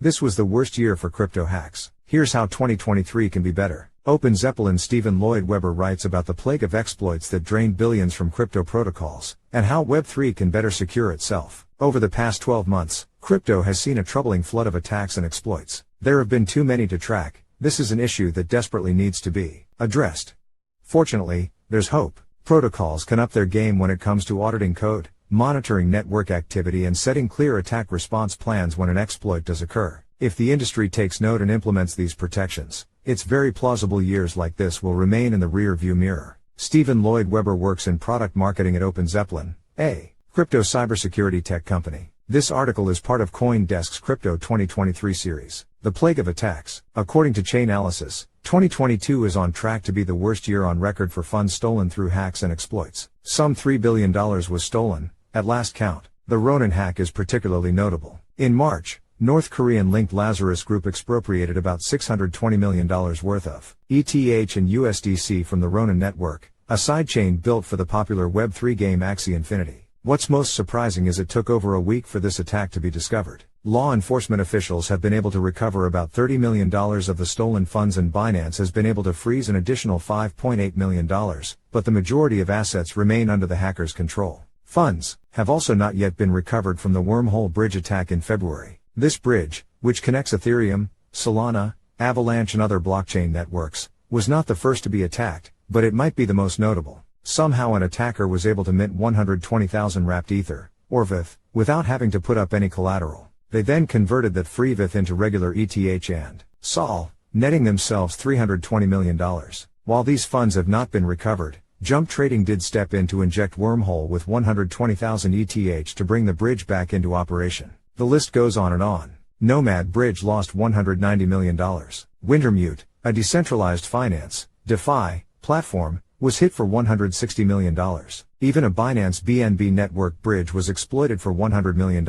This was the worst year for crypto hacks. Here's how 2023 can be better. OpenZeppelin Stephen Lloyd Webber writes about the plague of exploits that drained billions from crypto protocols, and how Web3 can better secure itself. Over the past 12 months, crypto has seen a troubling flood of attacks and exploits. There have been too many to track. This is an issue that desperately needs to be addressed. Fortunately, there's hope. Protocols can up their game when it comes to auditing code, monitoring network activity, and setting clear attack response plans when an exploit does occur. If the industry takes note and implements these protections, it's very plausible years like this will remain in the rear-view mirror. Stephen Lloyd Webber works in product marketing at OpenZeppelin, a crypto cybersecurity tech company. This article is part of CoinDesk's Crypto 2023 series, The Plague of Attacks. According to Chainalysis, 2022 is on track to be the worst year on record for funds stolen through hacks and exploits. Some $3 billion was stolen, at last count. The Ronin hack is particularly notable. In March, North Korean-linked Lazarus Group expropriated about $620 million worth of ETH and USDC from the Ronin network, a sidechain built for the popular Web3 game Axie Infinity. What's most surprising is it took over a week for this attack to be discovered. Law enforcement officials have been able to recover about $30 million of the stolen funds, and Binance has been able to freeze an additional $5.8 million, but the majority of assets remain under the hackers' control. Funds have also not yet been recovered from the Wormhole Bridge attack in February. This bridge, which connects Ethereum, Solana, Avalanche and other blockchain networks, was not the first to be attacked, but it might be the most notable. Somehow an attacker was able to mint 120,000 wrapped Ether, or VIF, without having to put up any collateral. They then converted that free VIF into regular ETH and SOL, netting themselves $320 million. While these funds have not been recovered, Jump Trading did step in to inject Wormhole with 120,000 ETH to bring the bridge back into operation. The list goes on and on. Nomad Bridge lost $190 million. Wintermute, a decentralized finance, DeFi, platform, was hit for $160 million. Even a Binance BNB network bridge was exploited for $100 million.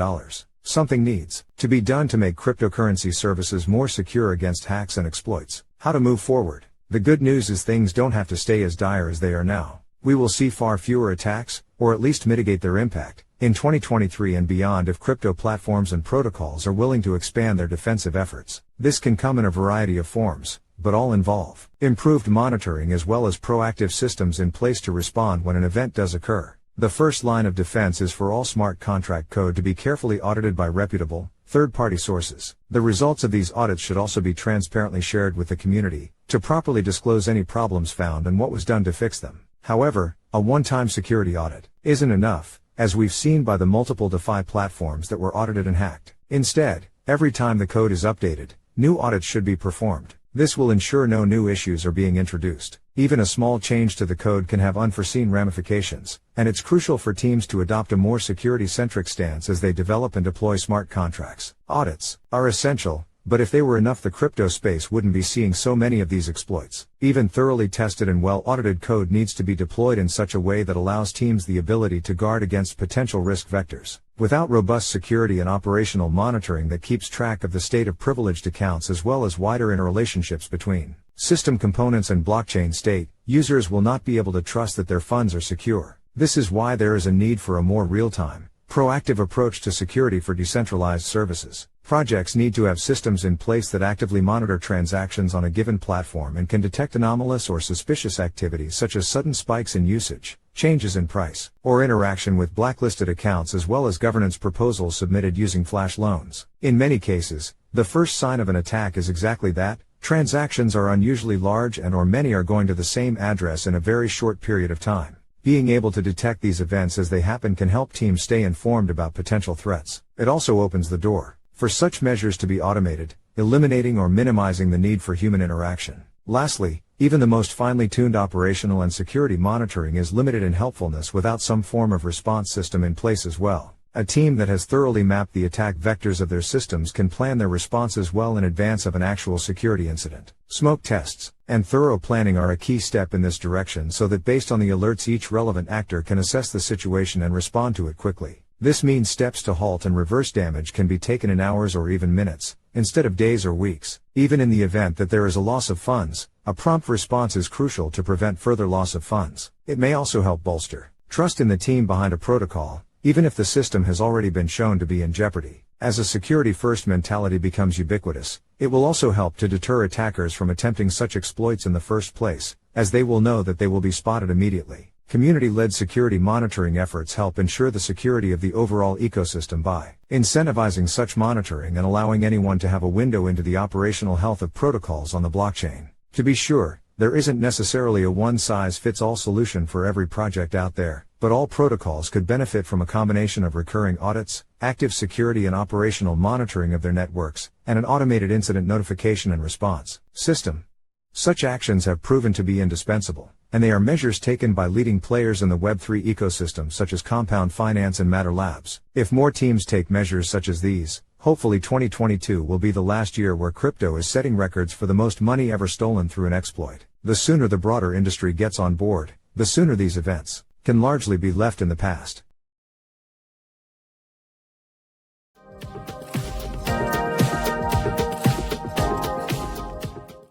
Something needs to be done to make cryptocurrency services more secure against hacks and exploits. How to move forward? The good news is things don't have to stay as dire as they are now. We will see far fewer attacks, or at least mitigate their impact, in 2023 and beyond if crypto platforms and protocols are willing to expand their defensive efforts. This can come in a variety of forms, but all involve improved monitoring as well as proactive systems in place to respond when an event does occur. The first line of defense is for all smart contract code to be carefully audited by reputable, third-party sources. The results of these audits should also be transparently shared with the community, to properly disclose any problems found and what was done to fix them. However, a one-time security audit isn't enough, as we've seen by the multiple DeFi platforms that were audited and hacked. Instead, every time the code is updated, new audits should be performed. This will ensure no new issues are being introduced. Even a small change to the code can have unforeseen ramifications, and it's crucial for teams to adopt a more security-centric stance as they develop and deploy smart contracts. Audits are essential, but if they were enough, the crypto space wouldn't be seeing so many of these exploits. Even thoroughly tested and well-audited code needs to be deployed in such a way that allows teams the ability to guard against potential risk vectors. Without robust security and operational monitoring that keeps track of the state of privileged accounts as well as wider interrelationships between system components and blockchain state, users will not be able to trust that their funds are secure. This is why there is a need for a more real-time, proactive approach to security for decentralized services. Projects need to have systems in place that actively monitor transactions on a given platform and can detect anomalous or suspicious activities such as sudden spikes in usage, changes in price, or interaction with blacklisted accounts, as well as governance proposals submitted using flash loans. In many cases, the first sign of an attack is exactly that. Transactions are unusually large and/or many are going to the same address in a very short period of time. Being able to detect these events as they happen can help teams stay informed about potential threats. It also opens the door for such measures to be automated, eliminating or minimizing the need for human interaction. Lastly, even the most finely tuned operational and security monitoring is limited in helpfulness without some form of response system in place as well. A team that has thoroughly mapped the attack vectors of their systems can plan their responses well in advance of an actual security incident. Smoke tests and thorough planning are a key step in this direction, so that based on the alerts each relevant actor can assess the situation and respond to it quickly. This means steps to halt and reverse damage can be taken in hours or even minutes, instead of days or weeks. Even in the event that there is a loss of funds, a prompt response is crucial to prevent further loss of funds. It may also help bolster trust in the team behind a protocol, even if the system has already been shown to be in jeopardy. As a security-first mentality becomes ubiquitous, it will also help to deter attackers from attempting such exploits in the first place, as they will know that they will be spotted immediately. Community-led security monitoring efforts help ensure the security of the overall ecosystem by incentivizing such monitoring and allowing anyone to have a window into the operational health of protocols on the blockchain. To be sure, there isn't necessarily a one-size-fits-all solution for every project out there, but all protocols could benefit from a combination of recurring audits, active security and operational monitoring of their networks, and an automated incident notification and response system. Such actions have proven to be indispensable, and they are measures taken by leading players in the Web3 ecosystem such as Compound Finance and Matter Labs. If more teams take measures such as these, hopefully 2022 will be the last year where crypto is setting records for the most money ever stolen through an exploit. The sooner the broader industry gets on board, the sooner these events can largely be left in the past.